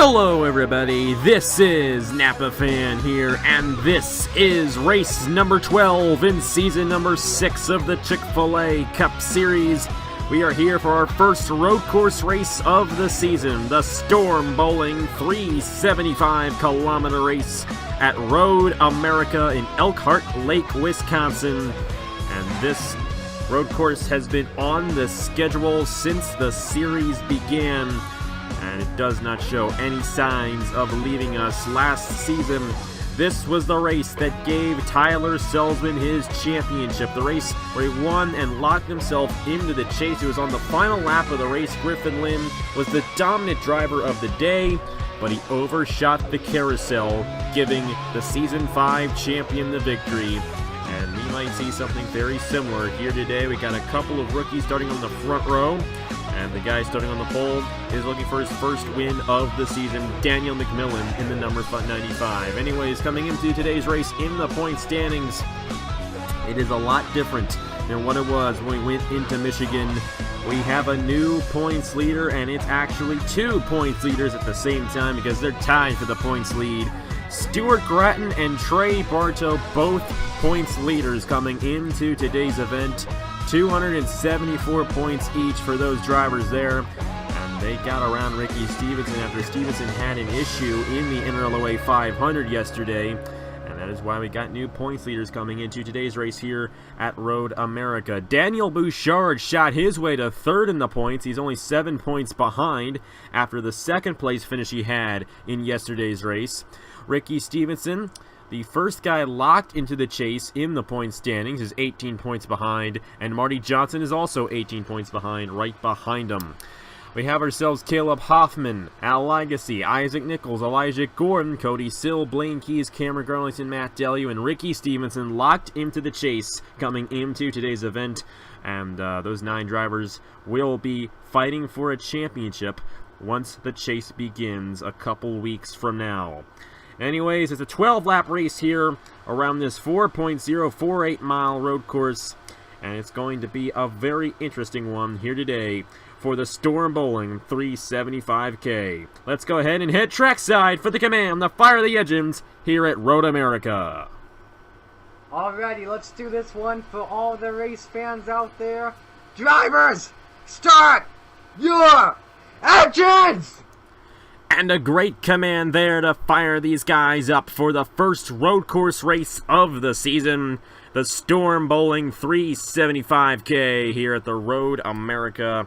Hello everybody, this is Napa Fan here, and this is race number 12 in season number 6 of the Chick-fil-A Cup Series. We are here for our first road course race of the season, the Storm Bowling 375-kilometer race at Road America in Elkhart Lake, Wisconsin. And this road course has been on the schedule since the series began, and it does not show any signs of leaving us. Last season, this was the race that gave Tyler Selzman his championship, the race where he won and locked himself into the chase. It was on the final lap of the race. Griffin Lynn was the dominant driver of the day, but he overshot the carousel, giving the Season 5 champion the victory. And we might see something very similar here today. We got a couple of rookies starting on the front row. And the guy starting on the pole is looking for his first win of the season, Daniel McMillan in the number 95. Anyways, coming into today's race in the point standings, it is a lot different than what it was when we went into Michigan. We have a new points leader, and it's actually 2 points leaders at the same time because they're tied for the points lead. Stuart Gratton and Trey Bartow, both points leaders coming into today's event. 274 points each for those drivers there, and they got around Ricky Stevenson after Stevenson had an issue in the NRLOA 500 yesterday, and that is why we got new points leaders coming into today's race here at Road America. Daniel Bouchard shot his way to third in the points. He's only 7 points behind after the second place finish he had in yesterday's race. Ricky Stevenson, the first guy locked into the chase in the point standings, is 18 points behind, and Marty Johnson is also 18 points behind, right behind him. We have ourselves Caleb Hoffman, Al Legacy, Isaac Nichols, Elijah Gordon, Cody Sill, Blaine Keys, Cameron Garlington, Matt Deleu, and Ricky Stevenson locked into the chase coming into today's event, and those 9 drivers will be fighting for a championship once the chase begins a couple weeks from now. Anyways, it's a 12-lap race here around this 4.048 mile road course, and it's going to be a very interesting one here today for the Storm Bowling 375K. Let's go ahead and head trackside for the command, the fire of the engines here at Road America. Alrighty, let's do this one for all the race fans out there. Drivers, start your engines! And a great command there to fire these guys up for the first road course race of the season, the Storm Bowling 375K here at the Road America.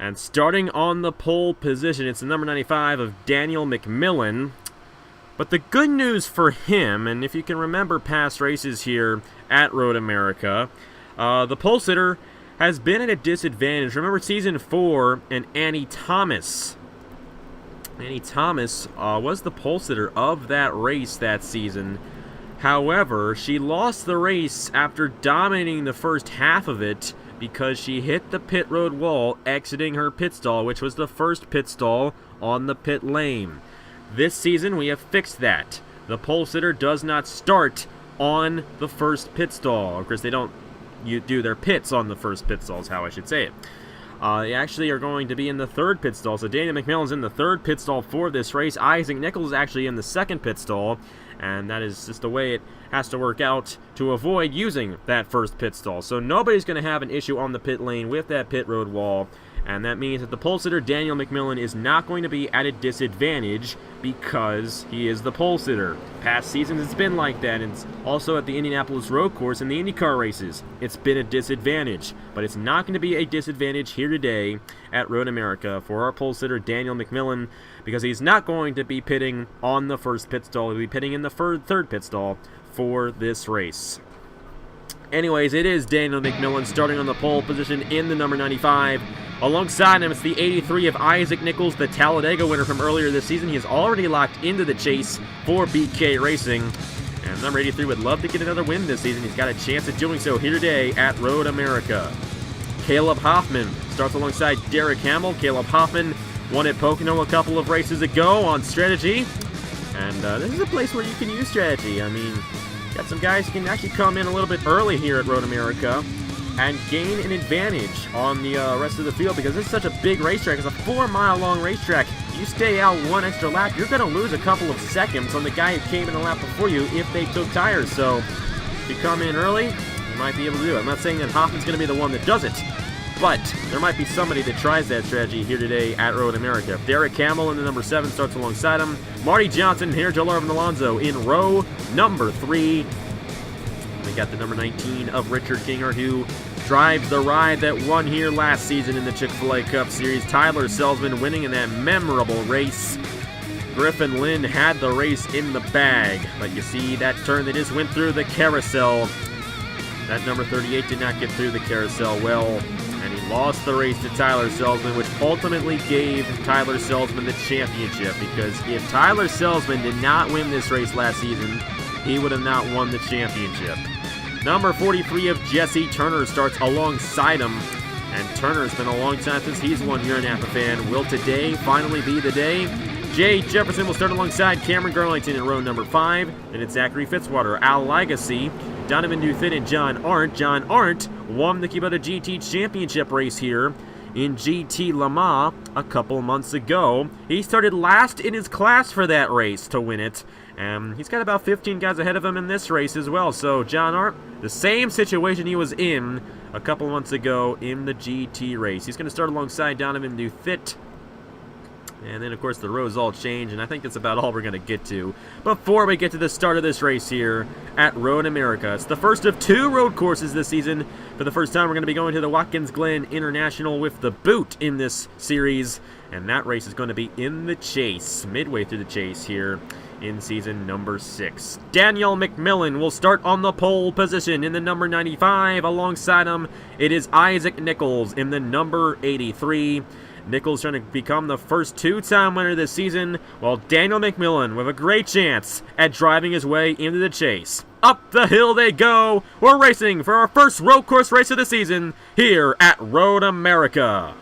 And starting on the pole position, it's the number 95 of Daniel McMillan. But the good news for him, and if you can remember past races here at Road America, the pole sitter has been at a disadvantage. Remember Season 4 and Annie Thomas. Annie Thomas was the pole sitter of that race that season. However, she lost the race after dominating the first half of it because she hit the pit road wall exiting her pit stall, which was the first pit stall on the pit lane. This season, we have fixed that. The pole sitter does not start on the first pit stall. Of course, they don't do their pits on the first pit stall is how I should say it. They actually are going to be in the third pit stall. So Daniel McMillan's in the third pit stall for this race. Isaac Nichols is actually in the second pit stall. And that is just the way it has to work out to avoid using that first pit stall. So nobody's going to have an issue on the pit lane with that pit road wall. And that means that the pole sitter, Daniel McMillan, is not going to be at a disadvantage because he is the pole sitter. Past seasons, it's been like that. And it's also at the Indianapolis Road Course and the IndyCar races. It's been a disadvantage. But it's not going to be a disadvantage here today at Road America for our pole sitter, Daniel McMillan, because he's not going to be pitting on the first pit stall. He'll be pitting in the third pit stall for this race. Anyways, it is Daniel McMillan starting on the pole position in the number 95. Alongside him, it's the 83 of Isaac Nichols, the Talladega winner from earlier this season. He is already locked into the chase for BK Racing. And number 83 would love to get another win this season. He's got a chance at doing so here today at Road America. Caleb Hoffman starts alongside Derek Hamill. Caleb Hoffman won at Pocono a couple of races ago on strategy. And this is a place where you can use strategy. I mean, got some guys who can actually come in a little bit early here at Road America. and gain an advantage on the rest of the field, because it's such a big racetrack. It's a 4-mile-long racetrack. You stay out one extra lap, you're going to lose a couple of seconds on the guy who came in the lap before you if they took tires. So if you come in early, you might be able to do it. I'm not saying that Hoffman's going to be the one that does it, but there might be somebody that tries that strategy here today at Road America. Derek Hamill in the number 7 starts alongside him. Marty Johnson, here, Joe Larvin Alonso in row number 3. We got the number 19 of Richard Kinger, who drives the ride that won here last season in the Chick-fil-A Cup Series. Tyler Selzman winning in that memorable race. Griffin Lynn had the race in the bag, but you see that turn they just went through the carousel. That number 38 did not get through the carousel well, and he lost the race to Tyler Selzman, which ultimately gave Tyler Selzman the championship, because if Tyler Selzman did not win this race last season, he would have not won the championship. Number 43 of Jesse Turner starts alongside him, and Turner's been a long time since he's won here in Appafan. Will today finally be the day? Jay Jefferson will start alongside Cameron Garlington in row number 5. Then it's Zachary Fitzwater, Al Legacy, Donovan Duthin, and John Arndt. John Arndt won the Kubota GT Championship race here in GT Le Mans a couple months ago. He started last in his class for that race to win it. He's got about 15 guys ahead of him in this race as well. So John Arndt, the same situation he was in a couple months ago in the GT race. He's going to start alongside Donovan Duthin. And then, of course, the rows all change, and I think that's about all we're going to get to before we get to the start of this race here at Road America. It's the first of 2 road courses this season. For the first time, we're going to be going to the Watkins Glen International with the boot in this series, and that race is going to be in the Chase, midway through the Chase here in season number 6. Daniel McMillan will start on the pole position in the number 95. Alongside him, it is Isaac Nichols in the number 83. Nichols trying to become the first 2-time winner this season, while Daniel McMillan with a great chance at driving his way into the Chase. Up the hill they go. We're racing for our first road course race of the season here at Road America.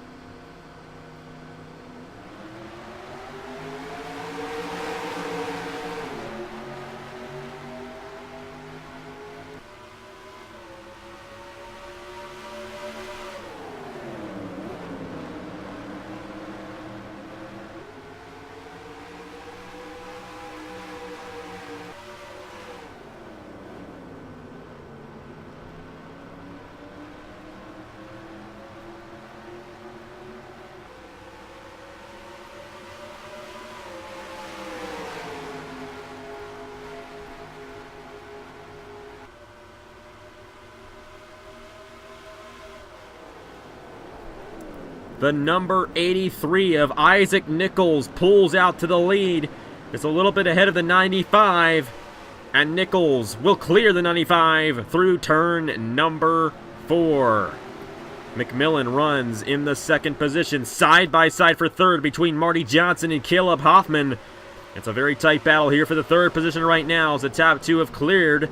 The number 83 of Isaac Nichols pulls out to the lead. It's a little bit ahead of the 95. And Nichols will clear the 95 through turn number 4. McMillan runs in the second position, side by side for third between Marty Johnson and Caleb Hoffman. It's a very tight battle here for the third position right now as the top 2 have cleared.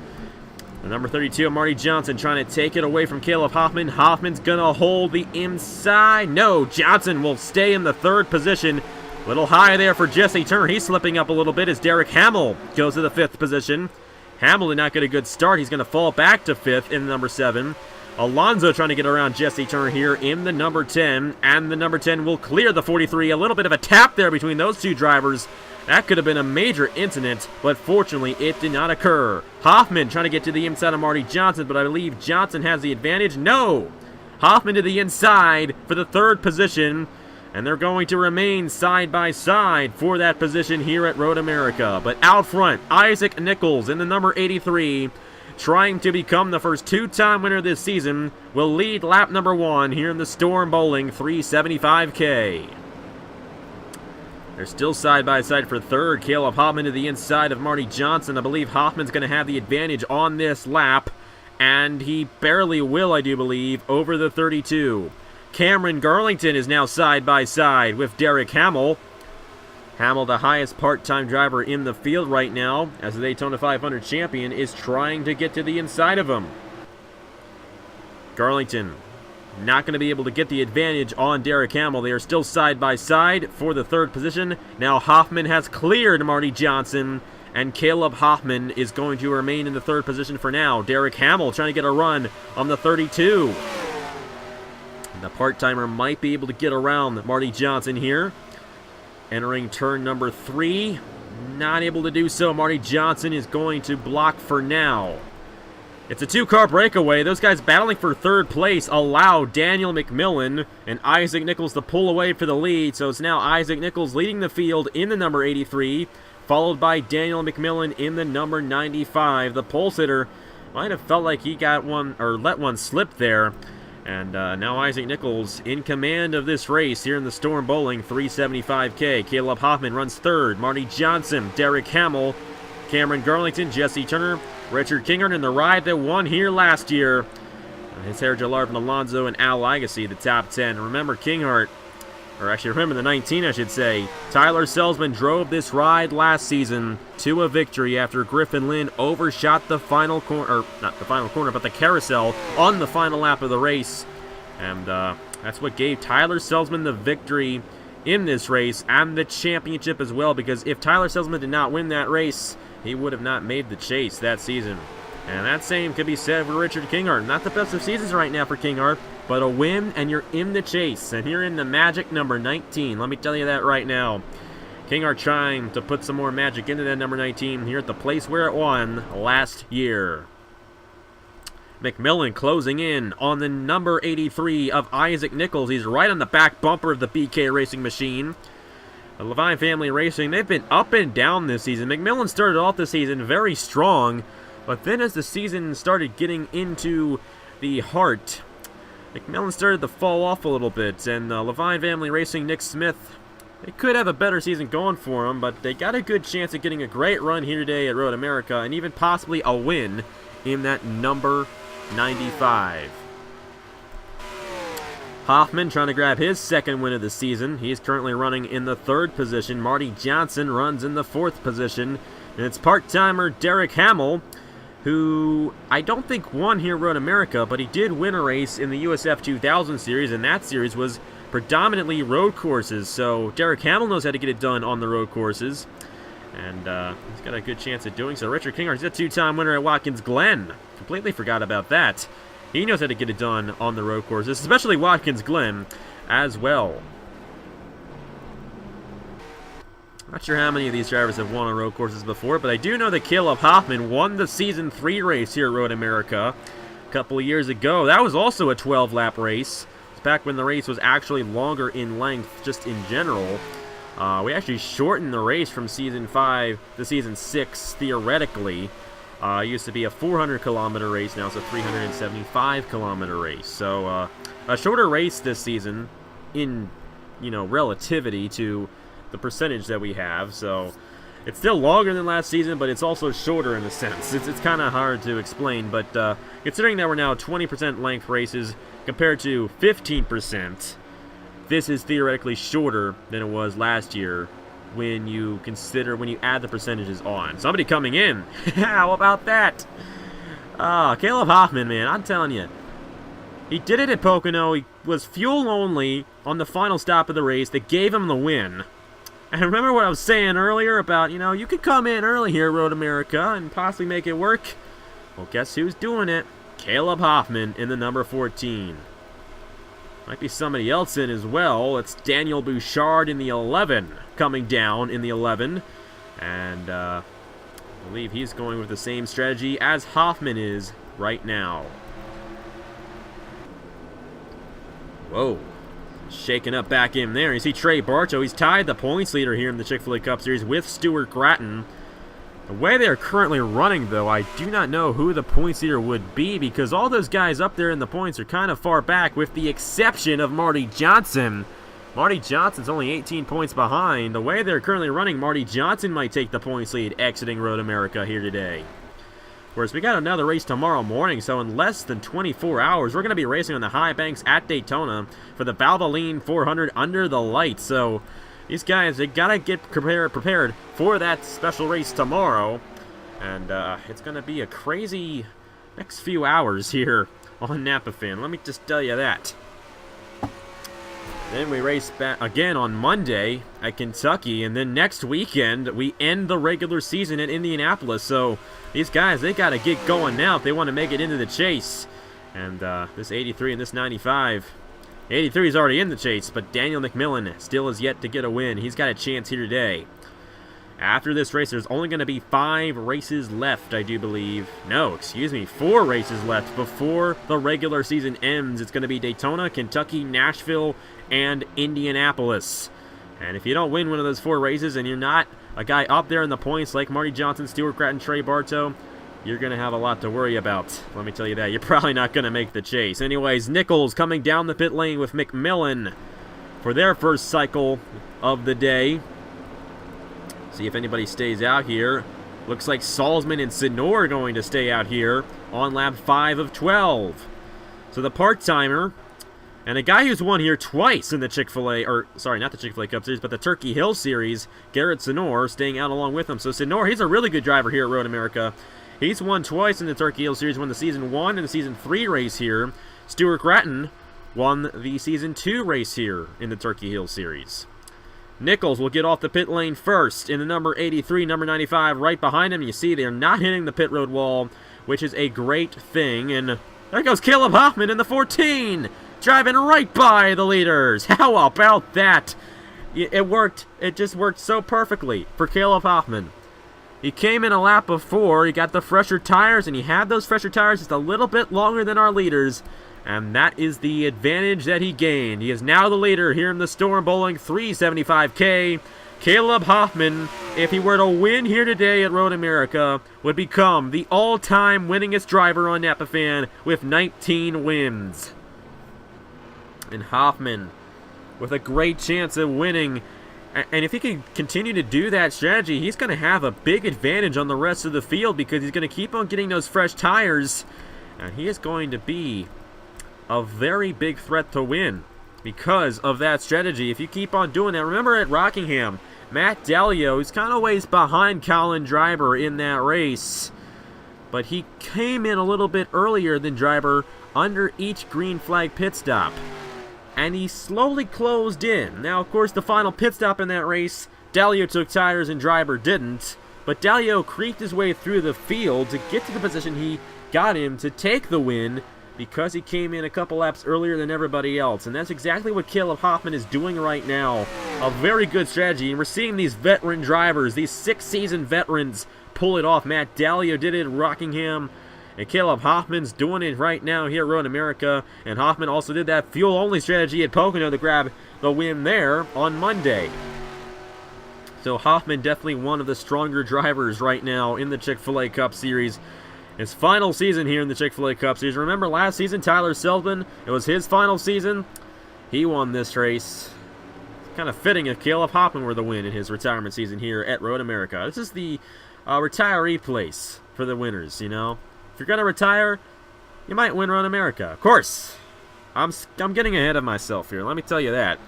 The number 32 of Marty Johnson trying to take it away from Caleb Hoffman. Hoffman's going to hold the inside. No, Johnson will stay in the third position. A little high there for Jesse Turner. He's slipping up a little bit as Derek Hamill goes to the 5th position. Hamill did not get a good start. He's going to fall back to 5th in the number 7. Alonso trying to get around Jesse Turner here in the number 10. And the number 10 will clear the 43. A little bit of a tap there between those 2 drivers. That could have been a major incident, but fortunately it did not occur. Hoffman trying to get to the inside of Marty Johnson, but I believe Johnson has the advantage. No! Hoffman to the inside for the 3rd position, and they're going to remain side by side for that position here at Road America. But out front, Isaac Nichols in the number 83, trying to become the first 2-time winner this season, will lead lap number 1 here in the Storm Bowling 375K. They're still side by side for third. Caleb Hoffman to the inside of Marty Johnson. I believe Hoffman's going to have the advantage on this lap, and he barely will, I do believe, over the 32. Cameron Garlington is now side by side with Derek Hamill. Hamill, the highest part-time driver in the field right now, as the Daytona 500 champion, is trying to get to the inside of him. Garlington not going to be able to get the advantage on Derek Hamill. They are still side by side for the 3rd position. Now Hoffman has cleared Marty Johnson, and Caleb Hoffman is going to remain in the third position for now. Derek Hamill trying to get a run on the 32. The part-timer might be able to get around Marty Johnson here. Entering turn number 3. Not able to do so. Marty Johnson is going to block for now. It's a 2-car breakaway. Those guys battling for third place allow Daniel McMillan and Isaac Nichols to pull away for the lead. So it's now Isaac Nichols leading the field in the number 83, followed by Daniel McMillan in the number 95. The pole sitter might have felt like he got one or let one slip there. And now Isaac Nichols in command of this race here in the Storm Bowling 375K. Caleb Hoffman runs third. Marty Johnson, Derek Hamill, Cameron Garlington, Jesse Turner, Richard Kinghart in the ride that won here last year. His Harry Larvin Alonso and Al Agassi, the top 10. Remember Kinghart, or actually remember the 19, I should say. Tyler Selzman drove this ride last season to a victory after Griffin Lynn overshot the final corner, or not the final corner, but the carousel on the final lap of the race. And that's what gave Tyler Selzman the victory in this race and the championship as well, because if Tyler Selzman did not win that race, he would have not made the chase that season. And that same could be said for Richard Kinghart. Not the best of seasons right now for Kinghart, but a win and you're in the chase. And you're in the magic number 19. Let me tell you that right now. Kinghart trying to put some more magic into that number 19 here at the place where it won last year. McMillan closing in on the number 83 of Isaac Nichols. He's right on the back bumper of the BK Racing machine. The Levine family racing, they've been up and down this season. McMillan started off the season very strong, but then as the season started getting into the heart, McMillan started to fall off a little bit. And Levine family racing, Nick Smith, they could have a better season going for them, but they got a good chance at getting a great run here today at Road America and even possibly a win in that number 95. Hoffman trying to grab his second win of the season. He's currently running in the third position. Marty Johnson runs in the fourth position. And it's part-timer Derek Hamill, who I don't think won here at Road America, but he did win a race in the USF 2000 series, and that series was predominantly road courses. So Derek Hamill knows how to get it done on the road courses. And he's got a good chance at doing so. Richard Kinghart is a 2-time winner at Watkins Glen. Completely forgot about that. He knows how to get it done on the road courses, especially Watkins Glen as well. Not sure how many of these drivers have won on road courses before, but I do know that Caleb Hoffman won the Season 3 race here at Road America a couple of years ago. That was also a 12-lap race. It's back when the race was actually longer in length, just in general. We actually shortened the race from Season 5 to Season 6, theoretically. It used to be a 400-kilometer race, now it's a 375-kilometer race. So, a shorter race this season in, relativity to the percentage that we have. So, it's still longer than last season, but it's also shorter in a sense. It's kind of hard to explain, but considering that we're now 20% length races compared to 15%, this is theoretically shorter than it was last year when you add the percentages on. Somebody coming in. How about that? Caleb Hoffman, man, I'm telling you. He did it at Pocono. He was fuel only on the final stop of the race that gave him the win. And remember what I was saying earlier about, you could come in early here at Road America and possibly make it work? Well, guess who's doing it? Caleb Hoffman in the number 14. Might be somebody else in as well. It's Daniel Bouchard in the 11, coming down in the 11. And I believe he's going with the same strategy as Hoffman is right now. Whoa. Shaking up back in there. You see Trey Bartow. He's tied the points leader here in the Chick-fil-A Cup Series with Stuart Gratton. The way they're currently running, though, I do not know who the points leader would be, because all those guys up there in the points are kind of far back, with the exception of Marty Johnson. Marty Johnson's only 18 points behind. The way they're currently running, Marty Johnson might take the points lead exiting Road America here today. Whereas we got another race tomorrow morning, so in less than 24 hours, we're going to be racing on the high banks at Daytona for the Valvoline 400 under the lights. So these guys, they got to get prepared for that special race tomorrow. And it's going to be a crazy next few hours here on Napa Fan. Let me just tell you that. Then we race back again on Monday at Kentucky, and then next weekend we end the regular season at Indianapolis. So these guys, they got to get going now if they want to make it into the chase. And this 83 and this 95. 83 is already in the chase, but Daniel McMillan still has yet to get a win. He's got a chance here today. After this race, there's only going to be 5 races left, I do believe. No, excuse me, 4 races left before the regular season ends. It's going to be Daytona, Kentucky, Nashville, and Indianapolis. And if you don't win one of those 4 races and you're not a guy up there in the points like Marty Johnson, Stuart Gratton, Trey Bartow, you're going to have a lot to worry about. Let me tell you that. You're probably not going to make the chase. Anyways, Nichols coming down the pit lane with McMillan for their first cycle of the day. See if anybody stays out here. Looks like Salzman and Senor are going to stay out here on lap 5 of 12. So the part-timer and a guy who's won here twice in the Chick-fil-A, or sorry, not the Chick-fil-A Cup Series, but the Turkey Hill Series, Garrett Senor staying out along with him. So Senor, he's a really good driver here at Road America. He's won twice in the Turkey Hill Series, won the Season 1 and the Season 3 race here. Stuart Gratton won the Season 2 race here in the Turkey Hill Series. Nichols will get off the pit lane first in the number 83, number 95 right behind him. You see they're not hitting the pit road wall, which is a great thing. And there goes Caleb Hoffman in the 14, driving right by the leaders. How about that? It worked. It just worked so perfectly for Caleb Hoffman. He came in a lap before, he got the fresher tires, and he had those fresher tires just a little bit longer than our leaders. And that is the advantage that he gained. He is now the leader here in the Storm Bowling 375K. Caleb Hoffman, if he were to win here today at Road America, would become the all-time winningest driver on Napafan with 19 wins. And Hoffman with a great chance of winning. And if he can continue to do that strategy, he's going to have a big advantage on the rest of the field because he's going to keep on getting those fresh tires. And he is going to be a very big threat to win because of that strategy. If you keep on doing that, remember at Rockingham, Matt Dalio is kind of ways behind Colin Driver in that race, but he came in a little bit earlier than Driver under each green flag pit stop, and he slowly closed in. Now, of course, the final pit stop in that race, Dalio took tires and Driver didn't, but Dalio creeped his way through the field to get to the position he got him to take the win, because he came in a couple laps earlier than everybody else. And that's exactly what Caleb Hoffman is doing right now. A very good strategy. And we're seeing these veteran drivers, these 6-season veterans, pull it off. Matt Dalio did it at Rockingham. And Caleb Hoffman's doing it right now here at Road America. And Hoffman also did that fuel-only strategy at Pocono to grab the win there on Monday. So Hoffman definitely one of the stronger drivers right now in the Chick-fil-A Cup Series. His final season here in the Chick-fil-A Cup Series. Remember last season, Tyler Seldman, it was his final season. He won this race. It's kind of fitting if Caleb Hoffman were the win in his retirement season here at Road America. This is the retiree place for the winners, you know. If you're going to retire, you might win Road America. Of course, I'm getting ahead of myself here. Let me tell you that.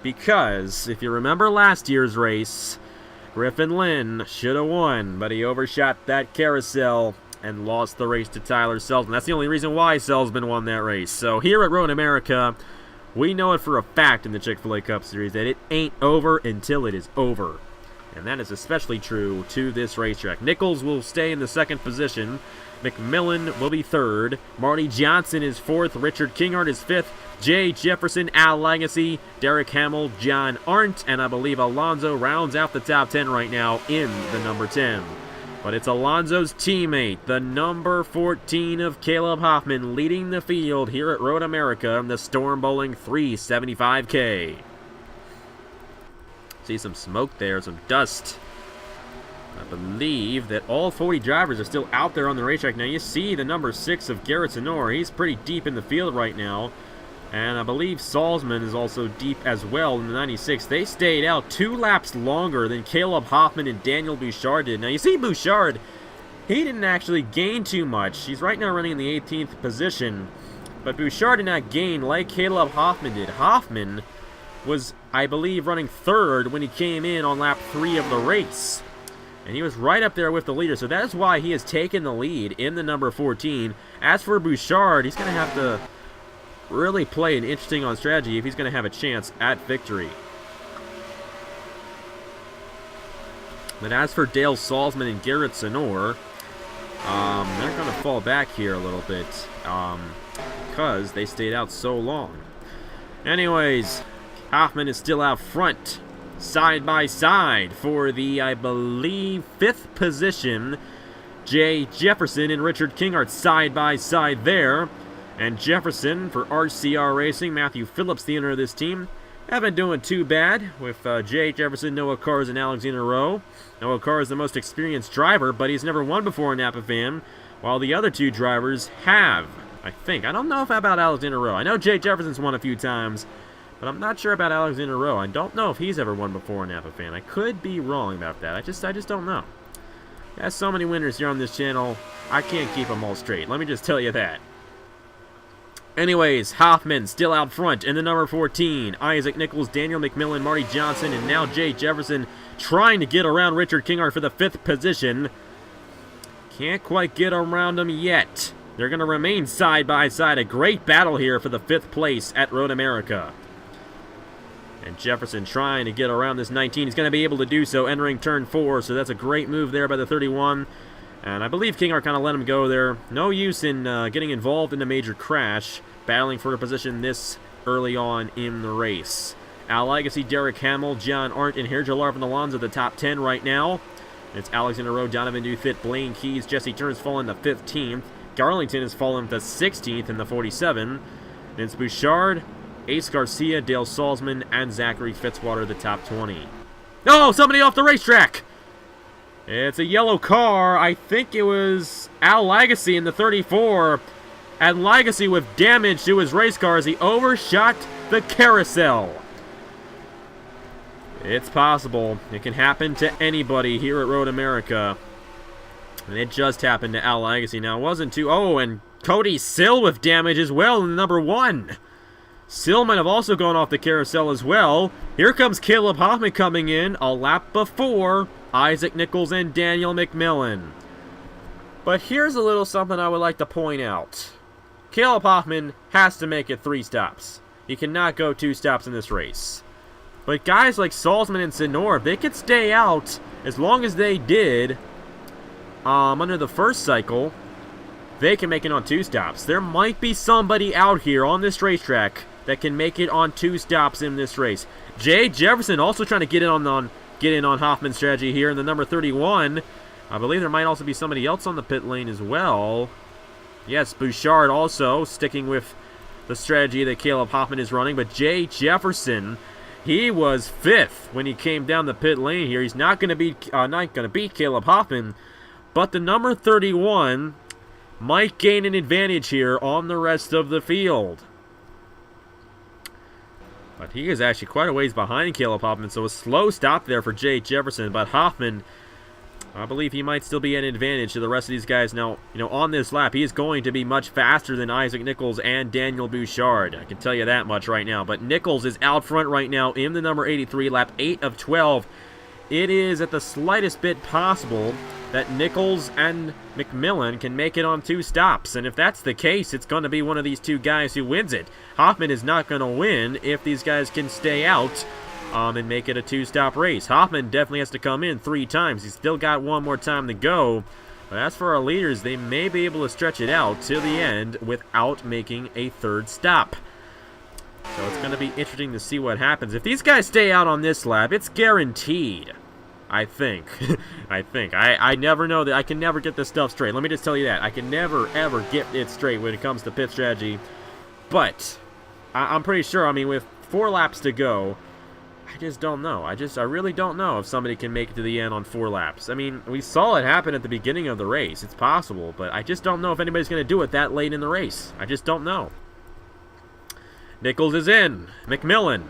Because if you remember last year's race, Griffin Lynn should have won, but he overshot that carousel and lost the race to Tyler Seldman. That's the only reason why Seldman won that race. So here at Road America, we know it for a fact in the Chick-fil-A Cup Series that it ain't over until it is over. And that is especially true to this racetrack. Nichols will stay in the second position. McMillan will be third. Marty Johnson is fourth. Richard Kinghart is fifth. Jay Jefferson, Al Legacy, Derek Hamill, John Arndt, and I believe Alonso rounds out the top 10 right now in the number 10. But it's Alonso's teammate, the number 14 of Caleb Hoffman, leading the field here at Road America in the Storm Bowling 375K. See some smoke there, some dust. I believe that all 40 drivers are still out there on the racetrack. Now you see the number 6 of Garrett Senor. He's pretty deep in the field right now. And I believe Salzman is also deep as well in the 96. They stayed out 2 laps longer than Caleb Hoffman and Daniel Bouchard did. Now, you see Bouchard, he didn't actually gain too much. He's right now running in the 18th position. But Bouchard did not gain like Caleb Hoffman did. Hoffman was, I believe, running third when he came in on lap 3 of the race. And he was right up there with the leader. So that is why he has taken the lead in the number 14. As for Bouchard, he's going to have to really play an interesting on strategy if he's going to have a chance at victory. But as for Dale Salzman and Garrett Senor, they're going to fall back here a little bit because they stayed out so long. Anyways, Hoffman is still out front, side by side for the, I believe, 5th position. Jay Jefferson and Richard Kinghart side by side there. And Jefferson for RCR Racing, Matthew Phillips, the owner of this team, haven't been doing too bad with Jay Jefferson, Noah Cars, and Alexander Rowe. Noah Cars is the most experienced driver, but he's never won before in Napa Fan, while the other 2 drivers have, I think. I don't know about Alexander Rowe. I know Jay Jefferson's won a few times, but I'm not sure about Alexander Rowe. I don't know if he's ever won before in Napa Fan. I could be wrong about that. I just don't know. There's so many winners here on this channel, I can't keep them all straight. Let me just tell you that. Anyways, Hoffman still out front in the number 14. Isaac Nichols, Daniel McMillan, Marty Johnson, and now Jay Jefferson trying to get around Richard Kinghart for the 5th position. Can't quite get around him yet. They're going to remain side by side. A great battle here for the 5th place at Road America. And Jefferson trying to get around this 19. He's going to be able to do so entering turn 4, so that's a great move there by the 31. And I believe Kinghart kind of let him go there. No use in getting involved in a major crash, battling for a position this early on in the race. Al Legacy, Derek Hamill, John Arndt, and Herja Larvin Alonso the top 10 right now. It's Alexander Rowe, Donovan Dufit, Blaine Keys, Jesse Turner's fallen to 15th. Garlington has fallen to 16th in the 47. Vince Bouchard, Ace Garcia, Dale Salzman, and Zachary Fitzwater the top 20. Oh, somebody off the racetrack! It's a yellow car. I think it was Al Legacy in the 34. And Legacy with damage to his race car as he overshot the carousel. It's possible. It can happen to anybody here at Road America. And it just happened to Al Legacy. Now, it wasn't too... Oh, and Cody Sill with damage as well in the number 1. Sill might have also gone off the carousel as well. Here comes Caleb Hoffman coming in a lap before Isaac Nichols and Daniel McMillan. But here's a little something I would like to point out. Caleb Hoffman has to make it 3 stops. He cannot go 2 stops in this race. But guys like Salzman and Senor, if they could stay out as long as they did under the first cycle, they can make it on 2 stops. There might be somebody out here on this racetrack that can make it on 2 stops in this race. Jay Jefferson also trying to get in on Hoffman's strategy here in the number 31. I believe there might also be somebody else on the pit lane as well. Yes, Bouchard also sticking with the strategy that Caleb Hoffman is running. But Jay Jefferson, he was 5th when he came down the pit lane here. He's not going to beat Caleb Hoffman, but the number 31 might gain an advantage here on the rest of the field. But he is actually quite a ways behind Caleb Hoffman, so a slow stop there for Jay Jefferson. But Hoffman, I believe he might still be an advantage to the rest of these guys. Now, on this lap, he is going to be much faster than Isaac Nichols and Daniel Bouchard. I can tell you that much right now. But Nichols is out front right now in the number 83, lap 8 of 12. It is at the slightest bit possible that Nichols and McMillan can make it on 2 stops. And if that's the case, it's going to be one of these 2 guys who wins it. Hoffman is not going to win if these guys can stay out and make it a 2-stop race. Hoffman definitely has to come in 3 times. He's still got 1 more time to go. But as for our leaders, they may be able to stretch it out to the end without making a 3rd stop. So it's going to be interesting to see what happens. If these guys stay out on this lap, it's guaranteed. I think. I never know that. I can never get this stuff straight. Let me just tell you that. I can never, ever get it straight when it comes to pit strategy. But I'm pretty sure, I mean, with 4 laps to go, I just don't know. I really don't know if somebody can make it to the end on 4 laps. I mean, we saw it happen at the beginning of the race. It's possible, but I just don't know if anybody's going to do it that late in the race. I just don't know. Nichols is in. McMillan,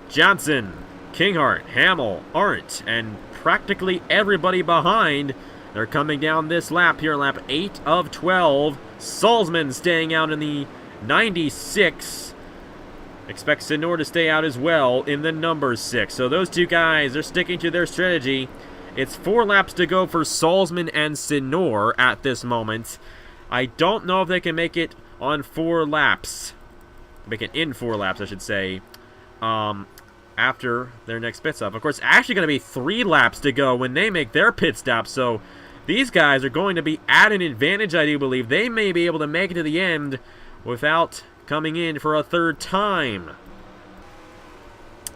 Johnson, Kinghart, Hamill, Arndt, and practically everybody behind. They're coming down this lap here, lap 8 of 12. Salzman staying out in the 96. Expect Senor to stay out as well in the number 6. So those 2 guys are sticking to their strategy. It's 4 laps to go for Salzman and Senor at this moment. I don't know if they can make it on 4 laps. make it in 4 laps, I should say, after their next pit stop. Of course, actually going to be 3 laps to go when they make their pit stop, so these guys are going to be at an advantage, I do believe. They may be able to make it to the end without coming in for a 3rd time.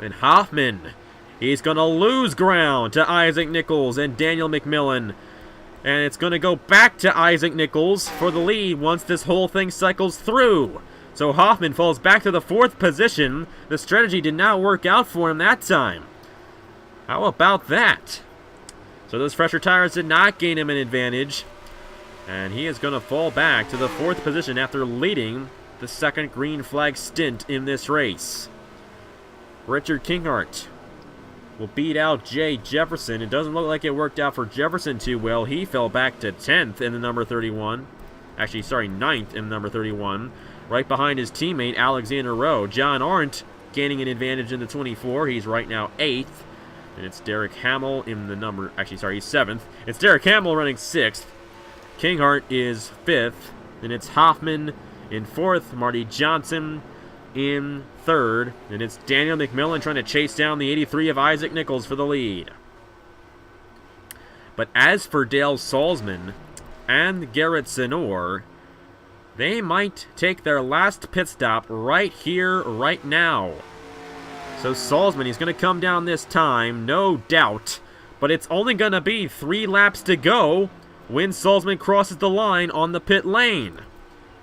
And Hoffman, he's going to lose ground to Isaac Nichols and Daniel McMillan. And it's going to go back to Isaac Nichols for the lead once this whole thing cycles through. So Hoffman falls back to the 4th position. The strategy did not work out for him that time. How about that? So those fresher tires did not gain him an advantage. And he is going to fall back to the 4th position after leading the 2nd green flag stint in this race. Richard Kinghart will beat out Jay Jefferson. It doesn't look like it worked out for Jefferson too well. He fell back to 10th in the number 31. Actually, sorry, 9th in the number 31. Right behind his teammate, Alexander Rowe. John Arndt gaining an advantage in the 24. He's right now 8th. And it's Derek Hamill in the number... Actually, sorry, he's 7th. It's Derek Hamill running 6th. Kinghart is 5th. Then it's Hoffman in 4th. Marty Johnson in 3rd. And it's Daniel McMillan trying to chase down the 83 of Isaac Nichols for the lead. But as for Dale Salzman and Garrett Senor, they might take their last pit stop right here, right now. So Salzman, he's going to come down this time, no doubt. But it's only going to be 3 laps to go when Salzman crosses the line on the pit lane.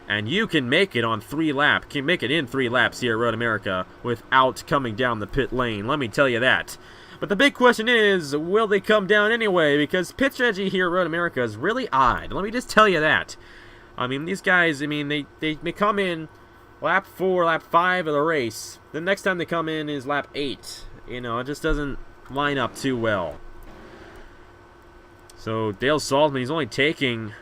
And you can make it on 3 laps. Can make it in 3 laps here at Road America without coming down the pit lane. Let me tell you that. But the big question is, will they come down anyway? Because pit strategy here at Road America is really odd. Let me just tell you that. I mean, these guys, I mean, they may come in lap 4, lap 5 of the race. The next time they come in is lap 8. You know, it just doesn't line up too well. So Dale Salzman, he's only taking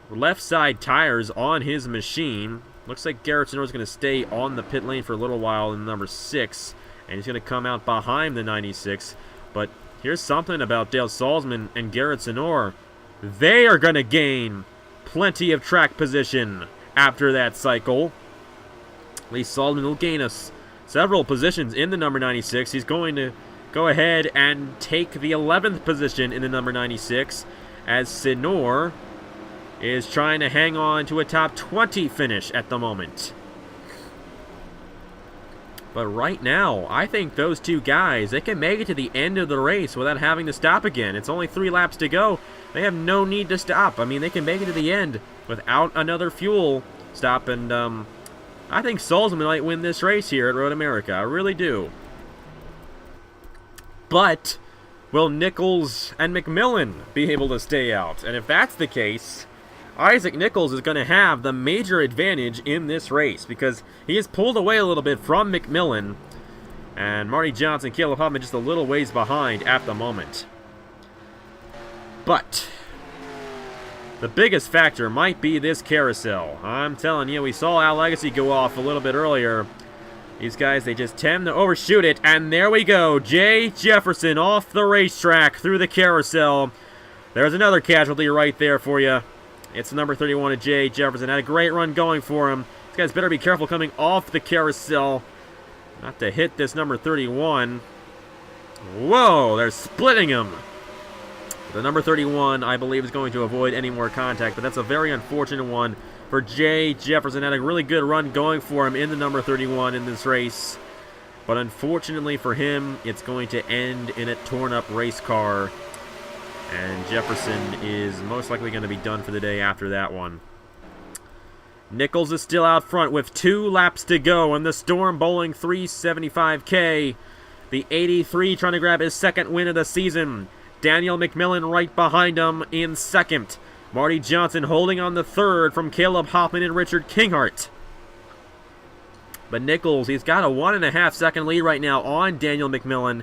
left side tires on his machine. Looks like Garrett Senor is going to stay on the pit lane for a little while in number 6. And he's going to come out behind the 96. But here's something about Dale Salzman and Garrett Senor. They are going to gain plenty of track position after that cycle. At least Salzman will gain us several positions in the number 96. He's going to go ahead and take the 11th position in the number 96 as Senor is trying to hang on to a top 20 finish at the moment. But right now, I think those 2 guys, they can make it to the end of the race without having to stop again. It's only 3 laps to go. They have no need to stop. I mean, they can make it to the end without another fuel stop. And I think Salzman might win this race here at Road America. I really do. But will Nichols and McMillan be able to stay out? And if that's the case, Isaac Nichols is going to have the major advantage in this race because he is pulled away a little bit from McMillan, and Marty Johnson, Caleb Hoffman just a little ways behind at the moment. But the biggest factor might be this carousel. I'm telling you, we saw Al Legacy go off a little bit earlier. These guys, they just tend to overshoot it, and there we go. Jay Jefferson off the racetrack through the carousel. There's another casualty right there for you. It's number 31 of Jay Jefferson. Had a great run going for him. These guys better be careful coming off the carousel. Not to hit this number 31. Whoa, they're splitting him. The number 31, I believe, is going to avoid any more contact, but that's a very unfortunate one for Jay Jefferson. Had a really good run going for him in the number 31 in this race. But unfortunately for him, it's going to end in a torn-up race car. And Jefferson is most likely going to be done for the day after that one. Nichols is still out front with 2 laps to go in the Storm Bowling 375K. The 83 trying to grab his 2nd win of the season. Daniel McMillan right behind him in 2nd. Marty Johnson holding on the 3rd from Caleb Hoffman and Richard Kinghart. But Nichols, he's got a 1.5 second lead right now on Daniel McMillan.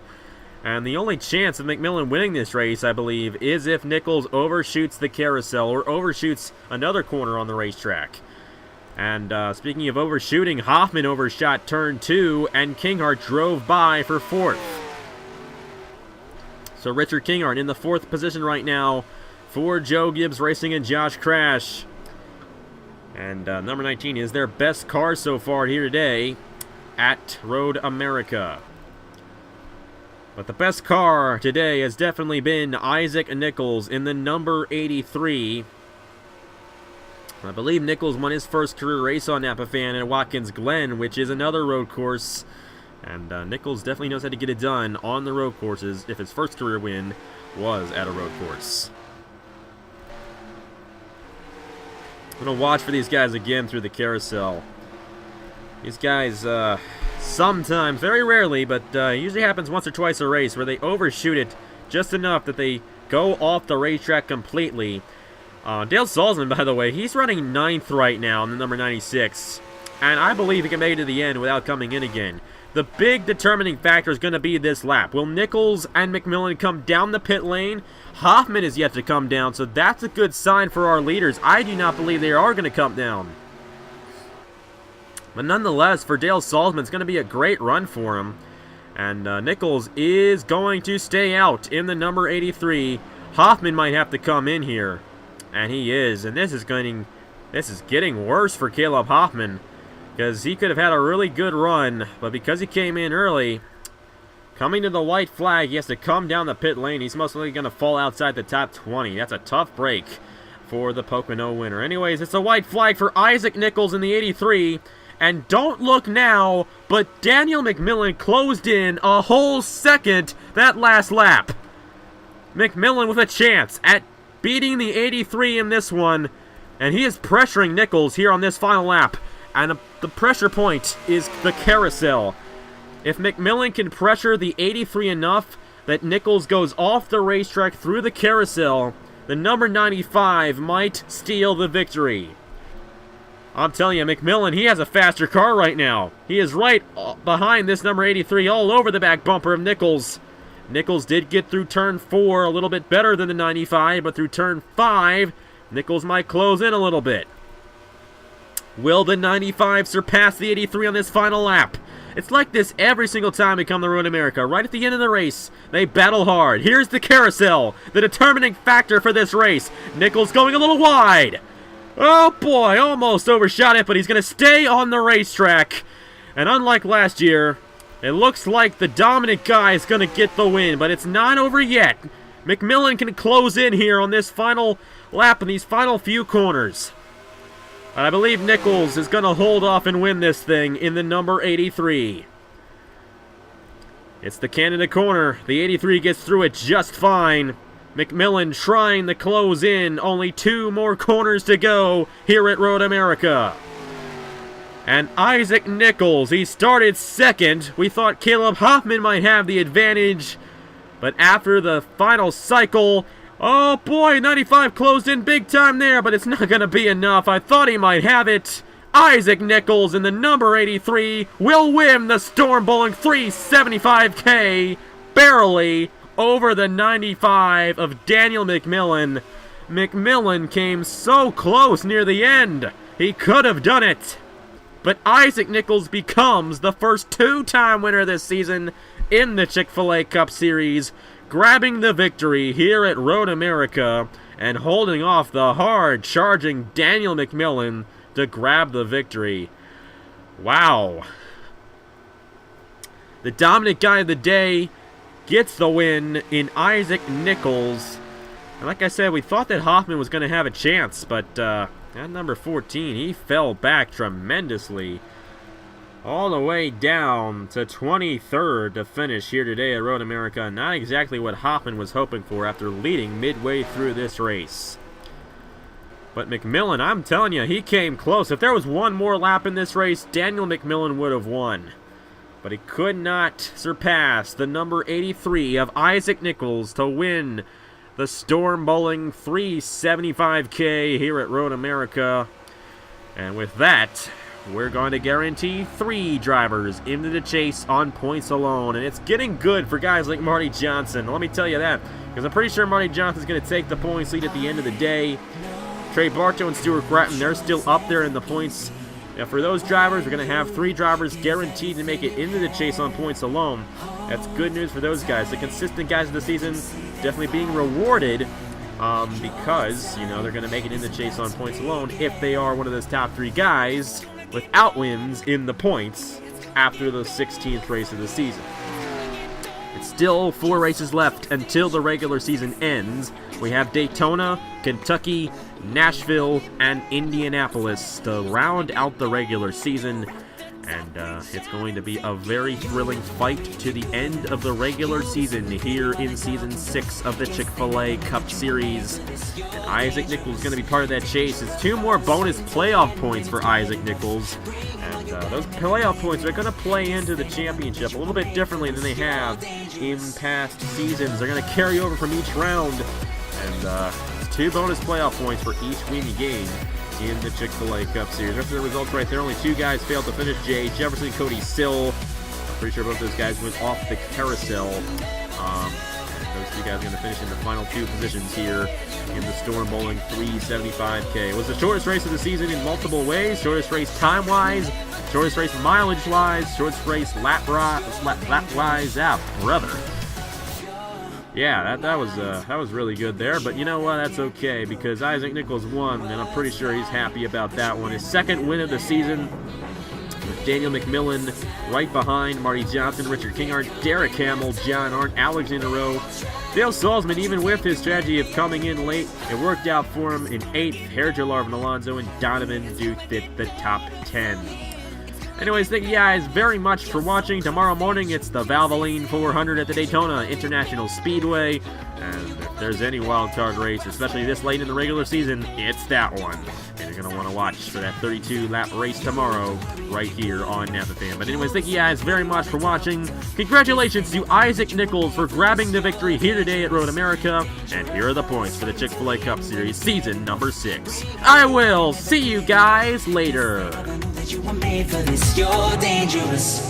And the only chance of McMillan winning this race, I believe, is if Nichols overshoots the carousel or overshoots another corner on the racetrack. And speaking of overshooting, Hoffman overshot turn 2, and Kinghart drove by for 4th. So Richard Kinghart in the 4th position right now for Joe Gibbs Racing and Josh Crash. And number 19 is their best car so far here today. at Road America. But the best car today has definitely been Isaac Nichols in the number 83. I believe Nichols won his first career race on Napa Fan at Watkins Glen, which is another road course. And Nichols definitely knows how to get it done on the road courses if his first career win was at a road course. I'm going to watch for these guys again through the carousel. These guys, sometimes, very rarely, but usually happens once or twice a race where they overshoot it just enough that they go off the racetrack completely. Dale Salzman, by the way, he's running 9th right now in the number 96. And I believe he can make it to the end without coming in again. The big determining factor is going to be this lap. Will Nichols and McMillan come down the pit lane? Hoffman is yet to come down, so that's a good sign for our leaders. I do not believe they are going to come down. But nonetheless, for Dale Salzman, it's going to be a great run for him. And Nichols is going to stay out in the number 83. Hoffman might have to come in here. And he is. And this is getting worse for Caleb Hoffman. Because he could have had a really good run, but because he came in early, coming to the white flag, he has to come down the pit lane. He's most likely going to fall outside the top 20. That's a tough break for the Pocono winner. Anyways, it's a white flag for Isaac Nichols in the 83. And don't look now, but Daniel McMillan closed in a whole second that last lap. McMillan with a chance at beating the 83 in this one, and he is pressuring Nichols here on this final lap. And the pressure point is the carousel. If McMillan can pressure the 83 enough that Nichols goes off the racetrack through the carousel, the number 95 might steal the victory. I'm telling you, McMillan, he has a faster car right now. He is right behind this number 83, all over the back bumper of Nichols. Nichols did get through turn 4 a little bit better than the 95, but through turn 5, Nichols might close in a little bit. Will the 95 surpass the 83 on this final lap? It's like this every single time we come to Road America. Right at the end of the race, they battle hard. Here's the carousel, the determining factor for this race. Nichols going a little wide. Oh boy, almost overshot it, but he's going to stay on the racetrack. And unlike last year, it looks like the dominant guy is going to get the win, but it's not over yet. McMillan can close in here on this final lap in these final few corners. I believe Nichols is going to hold off and win this thing in the number 83. It's the Canada corner. The 83 gets through it just fine. McMillan trying to close in. Only 2 more corners to go here at Road America. And Isaac Nichols, he started second. We thought Caleb Hoffman might have the advantage. But after the final cycle, oh boy, 95 closed in big time there, but it's not going to be enough. I thought he might have it. Isaac Nichols in the number 83 will win the Storm Bowling 375K, barely over the 95 of Daniel McMillan. McMillan came so close near the end. He could have done it. But Isaac Nichols becomes the first 2-time winner this season in the Chick-fil-A Cup Series, grabbing the victory here at Road America and holding off the hard-charging Daniel McMillan to grab the victory. Wow. The dominant guy of the day gets the win in Isaac Nichols. And like I said, we thought that Hoffman was going to have a chance, but at number 14, he fell back tremendously. All the way down to 23rd to finish here today at Road America. Not exactly what Hoffman was hoping for after leading midway through this race. But McMillan, I'm telling you, he came close. If there was one more lap in this race, Daniel McMillan would have won. But he could not surpass the number 83 of Isaac Nichols to win the Storm Bowling 375K here at Road America. And with that, we're going to guarantee 3 drivers into the chase on points alone. And it's getting good for guys like Marty Johnson. Let me tell you that. Because I'm pretty sure Marty Johnson's going to take the points lead at the end of the day. Trey Bartow and Stuart Gratton, they're still up there in the points. Now for those drivers, we're going to have 3 drivers guaranteed to make it into the chase on points alone. That's good news for those guys. The consistent guys of the season definitely being rewarded because, you know, they're going to make it in the chase on points alone if they are one of those top 3 guys without wins in the points. after the 16th race of the season. It's still 4 races left until the regular season ends. We have Daytona, Kentucky, Nashville, and Indianapolis to round out the regular season. And it's going to be a very thrilling fight to the end of the regular season here in Season 6 of the Chick-fil-A Cup Series. And Isaac Nichols is going to be part of that chase. It's 2 more bonus playoff points for Isaac Nichols. And those playoff points are going to play into the championship a little bit differently than they have in past seasons. They're going to carry over from each round. And it's 2 bonus playoff points for each win you gain in the Chick-fil-A Cup Series. After the results right there, only 2 guys failed to finish. Jay Jefferson, Cody Sill. I'm pretty sure both those guys went off the carousel. And those 2 guys are going to finish in the final 2 positions here in the Storm Bowling 375K. It was the shortest race of the season in multiple ways. Shortest race time-wise, shortest race mileage-wise, shortest race lap-wise. Brother. Yeah, that was really good there, but you know what? That's okay, because Isaac Nichols won, and I'm pretty sure he's happy about that one. His 2nd win of the season, with Daniel McMillan right behind Marty Johnson, Richard Kingart, Derek Hamill, John Arndt, Alex Inero, Dale Salzman. Even with his strategy of coming in late, it worked out for him in 8th. Herger, Larvin Alonso, and Donovan Duke hit the top 10. Anyways, thank you guys very much for watching. Tomorrow morning, it's the Valvoline 400 at the Daytona International Speedway. And if there's any wild card race, especially this late in the regular season, it's that one. And you're going to want to watch for that 32-lap race tomorrow right here on NAPAFan. But anyways, thank you guys very much for watching. Congratulations to Isaac Nichols for grabbing the victory here today at Road America. And here are the points for the Chick-fil-A Cup Series Season number 6. I will see you guys later. You were made for this, you're dangerous.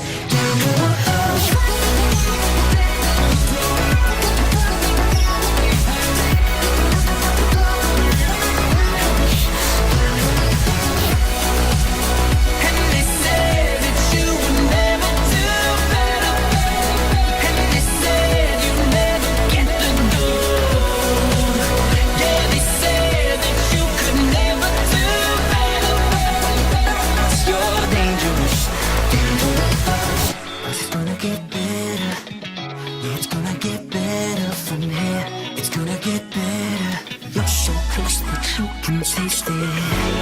Taste it,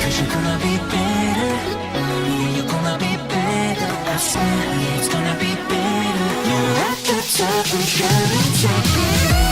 'cause you're gonna be better. Yeah, you're gonna be better. I swear, yeah, it's gonna be better. You're at the top, I'm trying to take it.